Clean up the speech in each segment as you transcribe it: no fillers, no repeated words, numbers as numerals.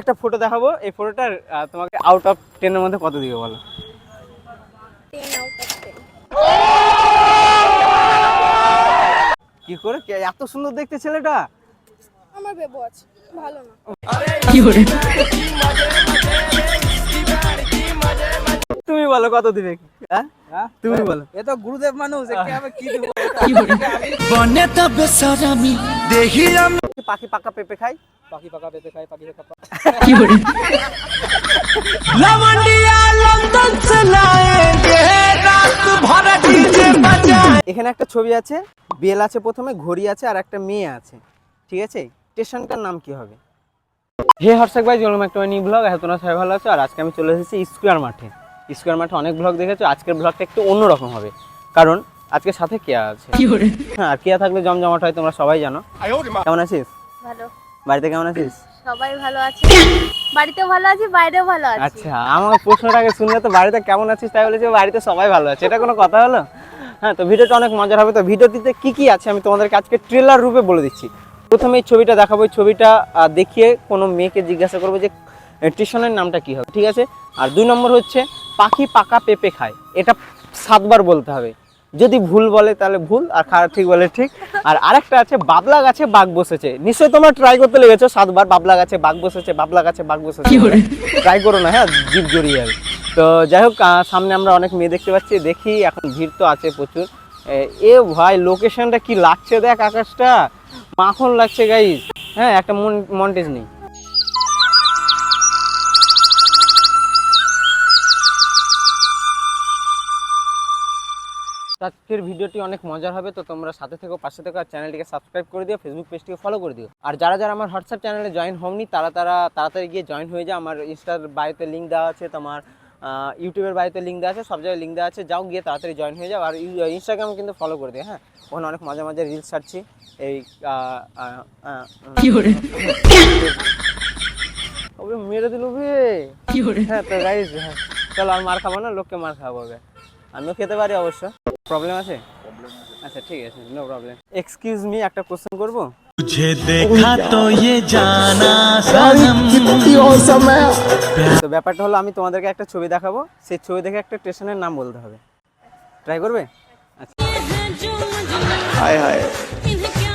একটা ফটো দেখাবো, এই ফটোটার তোমাকে আউট অফ 10 এর মধ্যে কত দিবে বলো? 10 আউট অফ 10। কি করে, এত সুন্দর দেখতে ছেলেটা? আমার বেবো আছে, ভালো না। কি করে? তুমি বলো কত দিবে? হ্যাঁ তুমি বলো। এ তো গুরুদেব মানুষ, একে আমি কি দেব? কি করে? বনে তো বেসারামি দেখিলাম পাখি পাকা পেঁপে খাই। পাখি পাকা পেতে খায়, পাখি পাকা। কি করে? লামন্ডিয়া লন্ডন চলাएंगे রাত ভর ডিজে বাজাए। এখানে একটা ছবি আছে, বেল আছে প্রথমে, ঘড়ি আছে আর একটা মেয়ে আছে, ঠিক আছে? স্টেশনটার নাম কি হবে? হে হর্ষক ভাই, চলুন একটা নিউ ব্লগ। এখন তোমরা সবাই ভালো আছো, আর আজকে আমি চলে এসেছি স্কোয়ার মাঠে। স্কোয়ার মাঠে অনেক ব্লগ দেখেছো, আজকের ব্লগটা একটু অন্যরকম হবে, কারণ আজকে সাথে কেয়া আছে। হ্যাঁ, আর কেয়া থাকলে জমজমাট হয়, তোমরা সবাই জানো। কেমন আছিস? ভালো। বাড়িতে কেমন আছিস? সবাই ভালো আছে, বাড়িতেও ভালো আছি, বাইরেও ভালো আছি। আচ্ছা, আমার প্রশ্নটাকে শুনলে তো বাড়িতে কেমন আছিস তাই বলেছি, বাড়িতে সবাই ভালো আছে, এটা কোনো কথা হলো? হ্যাঁ, তো ভিডিওটা অনেক মজার হবে। তো ভিডিওটিতে কি কি আছে আমি তোমাদেরকে আজকে ট্রেলার রূপে বলে দিচ্ছি। প্রথমে এই ছবিটা দেখাবো, এই ছবিটা দেখিয়ে কোনো মেয়েকে জিজ্ঞাসা করবো যে স্টেশনের নামটা কি হবে, ঠিক আছে? আর 2 নম্বর হচ্ছে পাখি পাকা পেঁপে খায়, এটা 7 বার বলতে হবে। যদি ভুল বলে তাহলে ভুল, আর ঠিক বলে ঠিক। আর আরেকটা আছে বাবলা গাছে বাঘ বসেছে, নিশ্চয়ই তোমরা ট্রাই করতে লেগেছো 7 বার বাবলা গাছে বাঘ বসেছে, বাবলা গাছে বাঘ বসেছে। ট্রাই করো না, হ্যাঁ, জিভ জড়িয়ে যাবে। তো যাই হোক, সামনে আমরা অনেক মেয়ে দেখতে পাচ্ছি, দেখি এখন ভিড় তো আছে প্রচুর। এ ভাই, লোকেশনটা কি লাগছে দেখ, আকাশটা মাখন লাগছে গাইস। হ্যাঁ, একটা মন্টেজ নেই। আজকের ভিডিওটি অনেক মজার হবে, তো তোমরা সাথে থেকো, পাশে থেকো, আর চ্যানেলটিকে সাবস্ক্রাইব করে দিও, ফেসবুক পেজটিকে ফলো করে দিও। আর যারা যারা আমার হোয়াটসঅ্যাপ চ্যানেলে জয়েন হওনি তারা তাড়াতাড়ি গিয়ে জয়েন হয়ে যাও। আমার ইনস্টার বায়োতে লিঙ্ক দেওয়া আছে, তোমার ইউটিউবের বায়োতে লিঙ্ক দেওয়া আছে, সব জায়গায় লিঙ্ক দেওয়া আছে, যাও গিয়ে তাড়াতাড়ি জয়েন হয়ে যাও। আর ইনস্টাগ্রাম কিন্তু ফলো করে দিও। হ্যাঁ, ওখানে অনেক মজা মজা রিলস ছাড়ছি। এই ওবে মেরে দিল বে। হ্যাঁ, তো গাইস, হ্যাঁ, চলো আর মার খাবো না, লোককে মার খাবো। আমিও খেতে পারি অবশ্য, প্রবলেম আছে? আচ্ছা ঠিক আছে, নো প্রবলেম। এক্সকিউজ মি, একটা কোশ্চেন করবো? तुझे देखा तो ये जाना सनम कितनी औसम है। তো ব্যাপারটা হলো, আমি তোমাদেরকে একটা ছবি দেখাবো, সেই ছবি দেখে একটা স্টেশনের নাম বলতে হবে। ট্রাই করবে? আচ্ছা। हाय हाय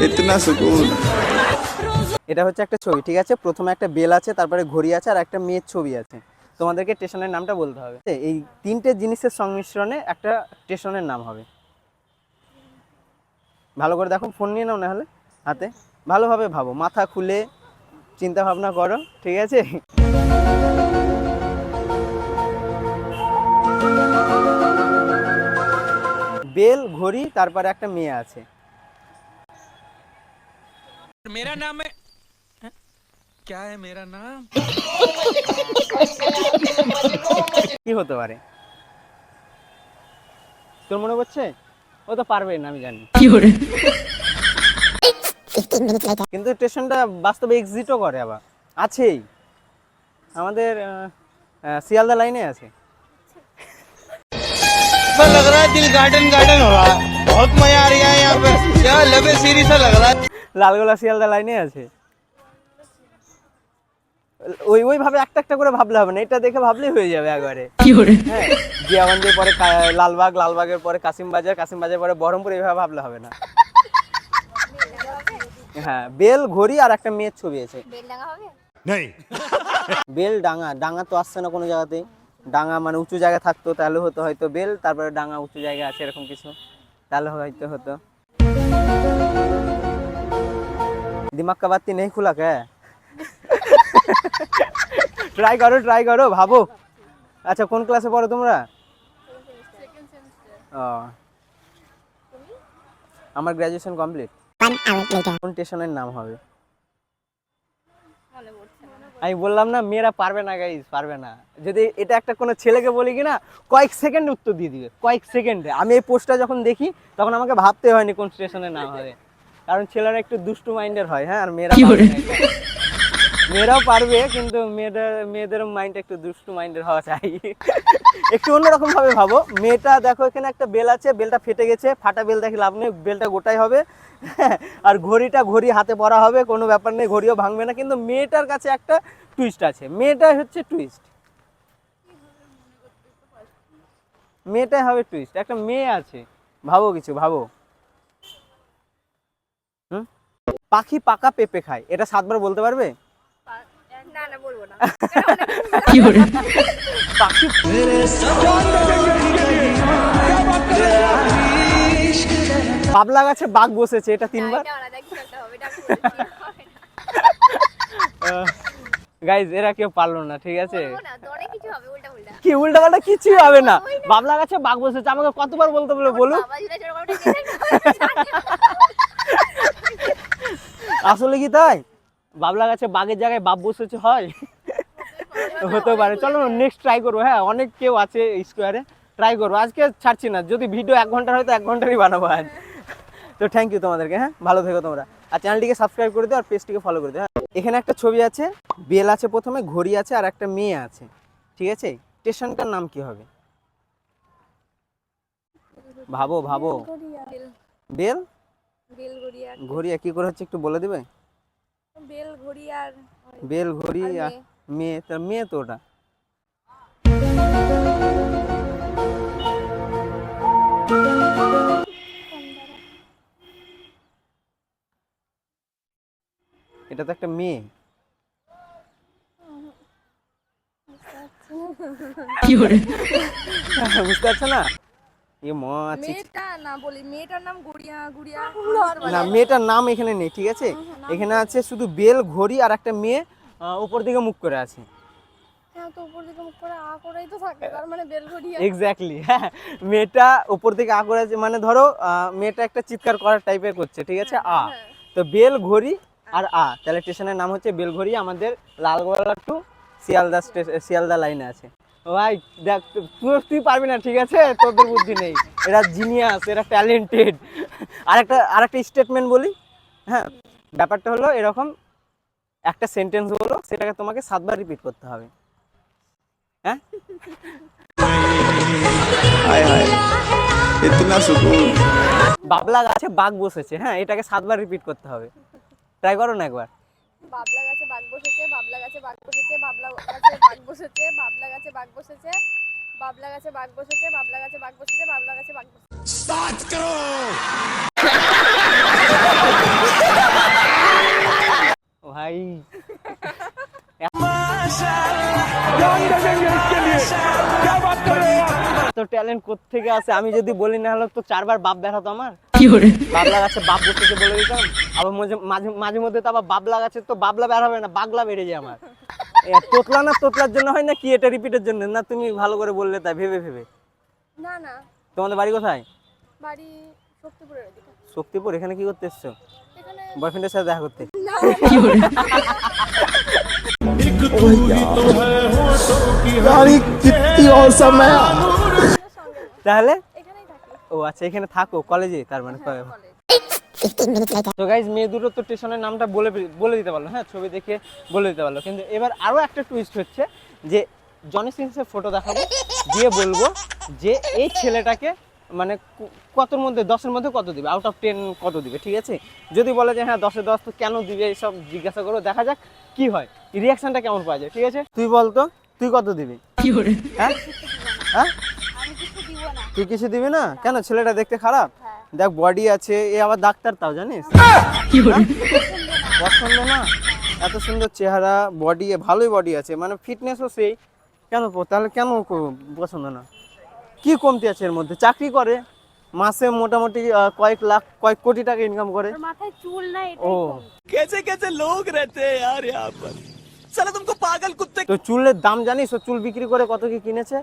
इतना सुकून। এটা হচ্ছে একটা ছবি, ঠিক আছে? প্রথমে একটা বেল আছে, তারপরে ঘড়ি আছে, আর একটা মেয়ের ছবি আছে। তোমাদেরকে স্টেশনের নামটা বলতে হবে। এই 3টে জিনিসের সংমিশ্রণে একটা স্টেশনের নাম হবে। ভালো করে দেখো, ফোন নিয়ে নাও না হলে হাতে, ভালোভাবে ভাবো, মাথা খুলে চিন্তা ভাবনা করো, ঠিক আছে? বেল, ঘড়ি, তারপরে একটা মেয়ে আছে। मेरा नाम है क्या है मेरा नाम কি হতে পারে তোর মনে পড়ছে? ও তো পারবে না, আমি জানি। কিন্তু স্টেশনটা বাস্তবে এক্সিটও করে, আবার আছেই আমাদের শিয়ালদা লাইনে আছে। ऐसा लग रहा है दिल गार्डन गार्डन हो रहा है, बहुत मजा आ रहा है यहाँ पे, क्या लवे सीरीज सा लग रहा है। লালগোলা শিয়ালদা লাইনে আছে। ওইভাবে একটা একটা করে ভাবলে হবে না, এটা দেখে ভাবলেই হয়ে যাবে একবারে। হ্যাঁ, জিয়াগঞ্জের পরে লালবাগ, লালবাগের পরে কাশিমবাজার, কাশিমবাজার পরে বহরমপুর, এইভাবে ভাবলে হবে না। হ্যাঁ, বেল, ঘড়ি আর একটা মেয়ের ছবি আছে। বেলডাঙ্গা হবে? বেল ডাঙা, ডাঙা তো আসছে না কোনো জায়গাতেই। ডাঙা মানে উঁচু জায়গা থাকতো, তাহলে হতো হয়তো বেল, তারপরে ডাঙা উঁচু জায়গা আছে এরকম কিছু, তাহলে হয়তো হতো। দিমাগ কা বাতি নেই খুলা কে? ট্রাই করো, ভাবো। আচ্ছা, কোন ক্লাসে পড়ো তোমরা? ও, আমার গ্র্যাজুয়েশন কমপ্লিট। কোন স্টেশনের নাম হবে? আমি বললাম না, মেয়েরা পারবে না গাইস, পারবে না। যদি এটা একটা কোনো ছেলেকে বলি কিনা, কয়েক সেকেন্ড উত্তর দিয়ে দিবে, কয়েক সেকেন্ডে। আমি এই পোস্টটা যখন দেখি তখন আমাকে ভাবতে হয়নি কোন স্টেশনের নাম হবে, কারণ ছেলেরা একটু দুষ্টু মাইন্ডের হয়। হ্যাঁ, আর মেয়েরা পারবে না এটা। মেয়েরাও পারবে, কিন্তু মেয়েদের মাইন্ড একটু দুষ্টু মাইন্ডের হওয়া চাই। একটু অন্যরকম ভাবে ভাবো। মেয়েটা দেখো এখানে একটা বেল আছে, বেলটা ফেটে গেছে, ফাটা বেল দেখে লাভ নেই, বেলটা গোটাই হবে। আর ঘড়ি হাতে পরা হবে, কোনো ব্যাপার নেই, ঘড়িও ভাঙবে না। কিন্তু মেয়েটার কাছে একটা টুইস্ট আছে, মেয়েটাই হচ্ছে টুইস্ট, মেয়েটাই হবে টুইস্ট। একটা মেয়ে আছে, ভাবো কিছু ভাবো। পাখি পাকা পেঁপে খায়, এটা 7 বার বলতে পারবে? না না বলবো না। পাখি বাবলা গাছে বাঘ বসেছে, এটা 3 বার। এটা আলাদা কিছু একটা হবে, এটা আমি বলছি। গাইজ এরা কেউ পারলো না, ঠিক আছে? বলবো না, তো অনেক কিছু হবে উল্টা উল্টা। কি উল্টা পাল্টা কিছু হবে না। বাবলা গাছে বাঘ বসেছে, আমাকে কতবার বলতে বলে বলুন। বাবা যেটা ছোট বাবাটা আসলে কি তাই? বাবলা গাছে বাঘের জায়গায় বাপ বসেছে হয়? হতে পারে। চলো নেক্সট ট্রাই করবো। হ্যাঁ, অনেক কেউ আছে স্কোয়ারে, ট্রাই করবো। আজকে ছাড়ছি না, যদি ভিডিও 1 ঘন্টার হয় তো 1 ঘন্টারই বানাবো আজ। তো থ্যাংক ইউ তোমাদেরকে। হ্যাঁ, ভালো থেকো তোমরা, আর চ্যানেলটিকে সাবস্ক্রাইব করে দিও আর পেজটিকে ফলো করে দিও। হ্যাঁ, এখানে একটা ছবি আছে, বেল আছে প্রথমে, ঘড়ি আছে আর একটা মেয়ে আছে, ঠিক আছে? স্টেশনটার নাম কি হবে? ভাবো ভাবো। বেল বেলঘড়িয়া, ঘড়িয়া কি করে হচ্ছে একটু বলে দিবে? বেলঘড়িয়ার বেল ঘড়ি আর আর মেয়ে, তার মেয়ে তো ওটা। এটা তো একটা মেয়ে। বুঝতে পারছো না? এ মাছি। মেয়েটা না বলি, মেয়েটার নাম গুড়িয়া গুড়িয়া। না, মেয়েটার নাম এখানে নেই, ঠিক আছে? এখানে আছে শুধু বেল, ঘড়ি আর একটা মেয়ে উপর দিকে মুখ করে আছে। হ্যাঁ, তো উপর দিকে মুখ করে করেই তো থাকে, তার মানে বেলঘড়িয়া। এক্স্যাক্টলি। হ্যাঁ, মেয়েটা উপর দিকে করে আছে, মানে ধরো মেয়েটা একটা চিৎকার করার টাইপের করছে, ঠিক আছে? তো বেল, ঘড়ি আর তাহলে স্টেশনের নাম হচ্ছে বেলঘড়ি। আমাদের লালগোলা টু শিয়ালদা লাইনে আছে। ভাই দেখ, তুই পারবি না, ঠিক আছে? তোদের বুদ্ধি নেই, এরা জিনিয়াস, এরা ট্যালেন্টেড। আরেকটা স্টেটমেন্ট বলি। হ্যাঁ, ব্যাপারটা হলো এরকম, একটা সেন্টেন্স বলো, সেটাকে তোমাকে 7 বার রিপিট করতে হবে। হ্যাঁ, हाय हाय इतना सुकून। বাবলা গাছে বাঘ বসেছে, হ্যাঁ, এটাকে 7 বার রিপিট করতে হবে। ট্রাই করো না একবার। বাবলা গাছে বাঘ বসেছে, বাবলা গাছে বাঘ বসেছে, বাবলা গাছে বাঘ বসেছে, বাবলা গাছে বাঘ বসেছে, বাবলা গাছে বাঘ বসেছে, বাবলা গাছে বাঘ বসেছে, বাবলা গাছে বাঘ বসেছে। ভাই তো ট্যালেন্ট কোত্থেকে আসে? আমি যদি বলি না হলো তো 4 বার বাপ দেখাতো আমার। বাবলা গাছে বাপ বসেছে বলে দিতাম। আবার মাঝে মধ্যে তো আবার বাবলা গাছে তো বাবলা বের হবে না, বাগলা বেড়ে যায় আমার। তোতলা না তোতলার জন্য হয় না কি, এটা রিপিটের জন্য না? তুমি ভালো করে বললে তাই ভেবে ভেবে। না না, তোমাদের বাড়ি কোথায়? বাড়ি শক্তিপুরের ওদিকে। শক্তিপুর। এখানে কি করতে এসছো? এখানে বয়ফ্রেন্ডের সাথে দেখা করতে? না, यार ये कितनी औसम है। সঙ্গে না, তাহলে এখানেই থাকি। ও আচ্ছা, এখানে থাকো কলেজে, তার মানে। কলেজ। তো গাইজ, মেয়ে দুটো তো স্টেশনের নামটা বলে দিতে পারলো, হ্যাঁ, ছবি দেখে বলে দিতে পারলো। কিন্তু এবার আরো একটা টুইস্ট হচ্ছে যে জনি সিনসের ফটো দেখাবো, দিয়ে বলবো যে এই ছেলেটাকে মানে কতর মধ্যে, 10-এর মধ্যে কত দিবে, আউট অফ 10 কত দিবে, ঠিক আছে? যদি বলে যে হ্যাঁ 10-এ 10, তো কেন দিবে এইসব জিজ্ঞাসা করো, দেখা যাক কি হয়, রিয়াকশনটা কেমন পাওয়া যায়, ঠিক আছে? তুই বলতো, তুই কত দিবি? হ্যাঁ হ্যাঁ, আমি কিছু দিব না। তুই কিছু দিবি না? কেন? ছেলেটা দেখতে খারাপ? হ্যাঁ। দেখ বডি আছে, এ আবার ডাক্তার, তাও জানিস? পছন্দ না? এত সুন্দর চেহারা, বডি, ভালোই বডি আছে, মানে ফিটনেসও সেই। কেন তাহলে কেন পছন্দ না? কি কমতি আছে এর মধ্যে? চাকরি করে, মাসে মোটামুটি কয়েক কোটি টাকা ইনকাম করে। তোর মাথায় চুল নাই, ও, এটাই কম। कैसे कैसे लोग रहते हैं यार यहाँ पर। साला तुमको पागल कुत्ते। তো চুলের দাম জানিস? ও চুল বিক্রি করে কত কি কিনেছে?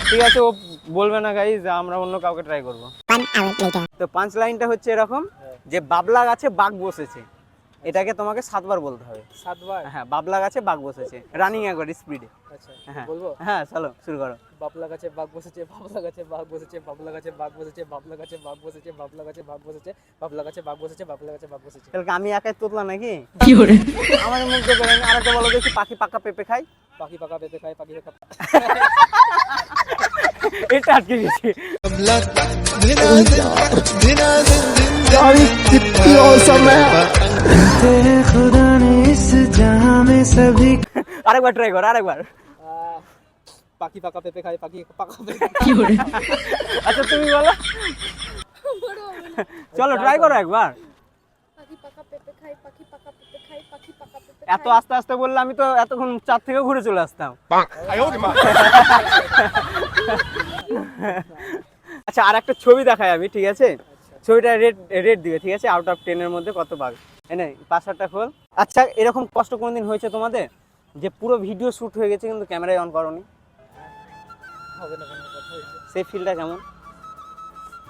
ঠিক আছে, ও বলবে না গাইজ, আমরা অন্য কাউকে ট্রাই করবো। তো 5 লাইনটা হচ্ছে এরকম যে বাবলা গাছে বাঘ বসেছে, এটাকে তোমাকে 7 বার বলতে হবে। 7 বার। হ্যাঁ, বাবলা গাছে বাঘ বসেছে, রানিং একবার স্পিডে। আচ্ছা হ্যাঁ বলবো? হ্যাঁ, চলো শুরু করো। বাবলা গাছে বাঘ বসেছে, বাবলা গাছে বাঘ বসেছে, বাবলা গাছে বাঘ বসেছে, বাবলা গাছে বাঘ বসেছে, বাবলা গাছে বাঘ বসেছে, বাবলা গাছে বাঘ বসেছে, বাবলা গাছে বাঘ বসেছে। তাহলে কি আমি একাই তোতলা নাকি? আমার মুখ দিয়ে বেরোয়নি। আরেকটা বলো দেখি, পাখি পাকা পেঁপে খায়। পাখি পাকা পেঁপে খায়, পাখি পাকা। এটা আটকে গেছে। यार ये कितनी औसम है। আরেকবার ট্রাই করো, আরেকবার। পাখি পাকা পেঁপে খায়, পাখি পাকা পেঁপে। আচ্ছা তুমি বলো, বড় হবে না। চলো ট্রাই করো একবার। পাখি পাকা পেঁপে খাই, পাখি পাকা পেঁপে খাই, পাখি পাকা পেঁপে এত আস্তে আস্তে বললে আমি তো এতক্ষণ 4 থেকে ঘুরে চলে আসতাম। আচ্ছা, আর একটা ছবি দেখাই আমি, ঠিক আছে? ছবিটা রেট দিবে, ঠিক আছে? আউট অফ 10 এর মধ্যে কত পাবে? এনে পাসওয়ার্ডটা খোল। আচ্ছা, এরকম কষ্ট কোনোদিন হয়েছে তোমাদের যে পুরো ভিডিও শুট হয়ে গেছে কিন্তু ক্যামেরায় অন করোনি? হবে না কোনো কথা হয়েছে। সেই ফিলটা কেমন?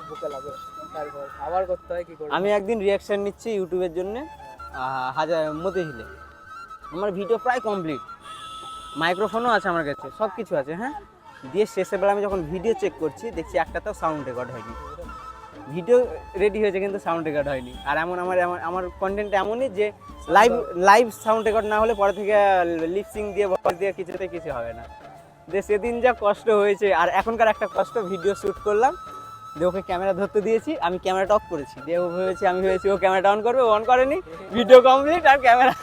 বুকে লাগে, তারপর আবার করতে হয়, কি করব? আমি একদিন রিয়াকশন নিচ্ছি ইউটিউবের জন্য মতিঝিলে। আমার ভিডিও প্রায় কমপ্লিট, মাইক্রোফোনও আছে আমার কাছে, সব কিছু আছে। হ্যাঁ, দিয়ে শেষের বেলা আমি যখন ভিডিও চেক করছি দেখছি একটাতেও সাউন্ড রেকর্ড হয়নি। ভিডিও রেডি হয়েছে কিন্তু সাউন্ড রেকর্ড হয়নি। আর আমার কন্টেন্ট এমনই যে লাইভ সাউন্ড রেকর্ড না হলে পরে থেকে লিপসিং দিয়ে ভয়েস দিয়ে কিছু হবে না। যে সেদিন যা কষ্ট হয়েছে। আর এখনকার একটা কষ্ট, ভিডিও শ্যুট করলাম, দিয়ে ওকে ক্যামেরা ধরতে দিয়েছি, আমি ক্যামেরাটা অফ করেছি, দিয়ে আমি ভেবেছি ও ক্যামেরাটা অন করবে, অন করেনি, ভিডিও কমপ্লিট আর ক্যামেরা।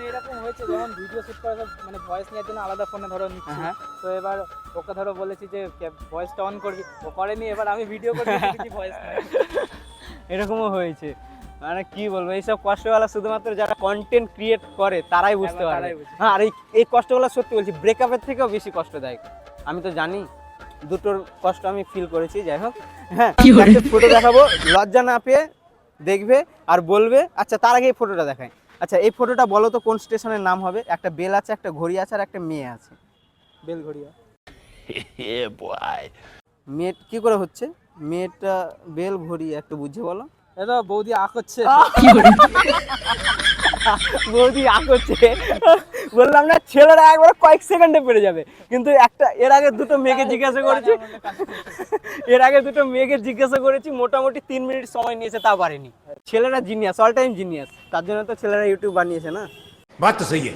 এরকম হয়েছে, যেমন ভিডিও শুট করা মানে ভয়েস নেওয়ার জন্য আলাদা ফোনে ধরো নিচ্ছি। হ্যাঁ। তো এবার ওকে ধরো বলেছি যে ভয়েসটা অন করবি, ও করেনি। এবার আমি ভিডিও করতে কিছু ভয়েস নাই। এরকমও হয়েছে। মানে কি বলবো, এইসব কষ্টগুলো শুধুমাত্র যারা কন্টেন্ট ক্রিয়েট করে তারাই বুঝতে পারে। তারাই বুঝে। হ্যাঁ, আর এই কষ্টগুলো সত্যি বলছি, ব্রেকআপের থেকেও বেশি কষ্টদায়ক। আমি তো জানি, দুটোর কষ্ট আমি ফিল করেছি। যাই হোক, হ্যাঁ, একটা ফটো দেখাবো, লজ্জা না পেয়ে দেখবে আর বলবে। আচ্ছা, তার আগে এই ফটোটা দেখাই। আচ্ছা, এই ফটোটা বলো তো কোন স্টেশনের নাম হবে? একটা বেল আছে, একটা ঘড়ি আছে, আর একটা মেয়ে আছে। বেলঘড়িয়া। মেয়ে কি করে হচ্ছে? মেয়েটা বেল ঘড়ি একটু বুঝে বলো। এটা বৌদি আঁক হচ্ছে। বৌদি আঁক হচ্ছে। বললাম না, ছেলেরা একবার কয়েক সেকেন্ডে পেরে যাবে। কিন্তু এর আগে দুটো মেয়েকে জিজ্ঞাসা করেছি, মোটামুটি 3 মিনিট সময় নিয়েছে, তা পারেনি। ছেলেরা জিনিয়াস, অল টাইম জিনিয়াস। তার জন্য তো ছেলেরা ইউটিউব বানিয়েছে না। बात तो सही है।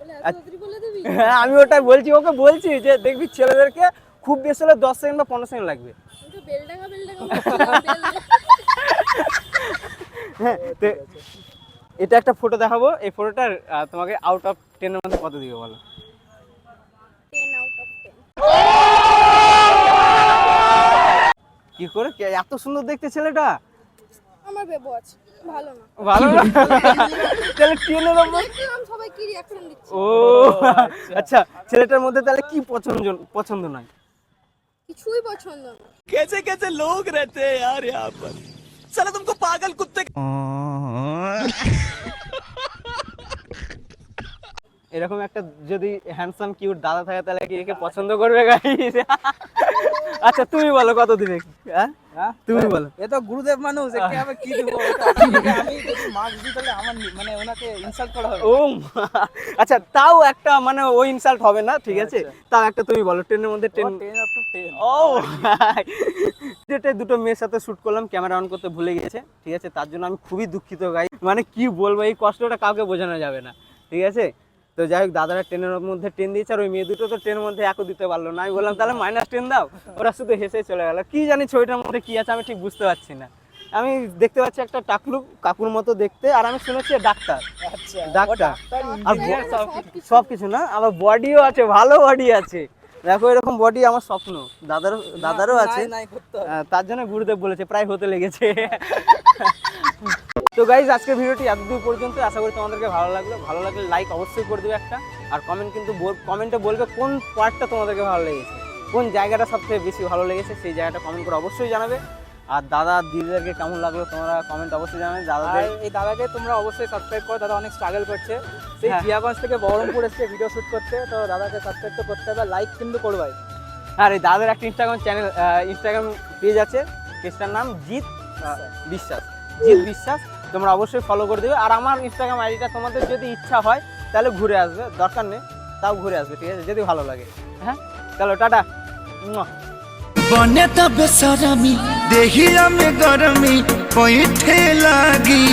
বলে এত তাড়াতাড়ি বলে দিবি? হ্যাঁ, আমি ওটাই বলছি, ওকে বলছি যে দেখবি ছেলেদেরকে খুব বেশি হলে 10 সেকেন্ড বা 15 সেকেন্ড লাগবে। আমি তো বেলডাঙ্গা বলছিলাম, হ্যাঁ, তো এটা একটা ফটো দেখাবো। এই ফটোটার তোমাকে আউট অফ 10 এর মধ্যে কত দিবে বলো? 10 আউট অফ 10। কি করে? এত সুন্দর দেখতে ছেলেটা। আমার বেবো আছে, ভালো না। ভালো না? তাহলে 10 এর উপর। দেখলাম সবাই কি রিঅ্যাকশন দিচ্ছে। ও আচ্ছা, ছেলেটার মধ্যে তাহলে কি পছন্দ নয়? কিছুই পছন্দ না। कैसे कैसे लोग रहते हैं यार यहाँ पर, साला तुमको पागल कुत्ते। এরকম একটা যদি হ্যান্ডসাম কিউট দাদা থাকে তাহলে কি একে পছন্দ করবে গাইস? আচ্ছা, তুমি বলো কত দিবে? হ্যাঁ, হ্যাঁ, তুমি বলো। এ তো গুরুদেব মানুষ, একে আমি কি দেবো? আমি যদি মার্কস দিই তাহলে আমার মানে ওনাকে ইনসাল্ট করা হবে। ও মা। আচ্ছা, তাও একটা মানে ওই ইনসাল্ট হবে না, ঠিক আছে? তাও একটা তুমি বলো, 10 এর মধ্যে 10। 10 আপ টু 10। ও যেটা দুটো মেয়ের সাথে শুট করলাম, ক্যামেরা অন করতে ভুলে গেছে, ঠিক আছে? তার জন্য আমি খুবই দুঃখিত গাই। মানে কি বলবো, এই কষ্টটা কাউকে বোঝানো যাবে না, ঠিক আছে? তো যাই হোক, দাদারা 10 এর মধ্যে 10 দিয়েছে, আর ওই মেয়ে দুটো তো 10 এর মধ্যে একও দিতে পারলো না। আমি বললাম তাহলে -10 দাও, ওরা শুধু হেসে চলে গেল। কি জানি ছবিটার মধ্যে কি আছে আমি ঠিক বুঝতে পারছি না। আমি দেখতে পাচ্ছি একটা টাকলু কাকুর মতো দেখতে, আর আমি শুনেছি ডাক্তার। আচ্ছা, ডাক্তার আর সবকিছু। সবকিছু না, আবার বডিও আছে, ভালো বডি আছে। দেখো, এরকম বডি আমার স্বপ্ন, দাদারও আছে। নাই করতে হবে। তার জন্য গুরুদেব বলেছে, প্রায় হতে লেগেছে। তো গাইজ, আজকের ভিডিওটি এতদূর পর্যন্ত। আশা করি তোমাদেরকে ভালো লাগলে লাইক অবশ্যই করে দেবে একটা। আর কমেন্ট কিন্তু কমেন্টে বলবে কোন পার্টটা তোমাদেরকে ভালো লেগেছে, কোন জায়গাটা সবথেকে বেশি ভালো লেগেছে, সেই জায়গাটা কমেন্ট করে অবশ্যই জানাবে। আর দাদা দিদিদেরকে কেমন লাগলো তোমরা কমেন্ট অবশ্যই জানাবে। দাদাদের আর এই দাদাকে তোমরা অবশ্যই সাবস্ক্রাইব করো, দাদা অনেক স্ট্রাগল করছে। সেই হ্যাঁ। জিয়াগঞ্জ থেকে বহরমপুর এসে ভিডিও শুট করতে, তো দাদাকে সাবস্ক্রাইব তো করতে হবে, লাইক কিন্তু করবাই। আর এই দাদার একটা ইনস্টাগ্রাম পেজ আছে, পেজটার নাম জিৎ বিশ্বাস। তোমরা অবশ্যই ফলো করে দেবে। আর আমার ইনস্টাগ্রাম আইডিটা তোমাদের যদি ইচ্ছা হয় তাহলে ঘুরে আসবে, দরকার নেই তাও ঘুরে আসবে, ঠিক আছে, যদি ভালো লাগে। হ্যাঁ চলো টাটা। बने तब बेसरमी देहिया में गरमी पैठे लागी।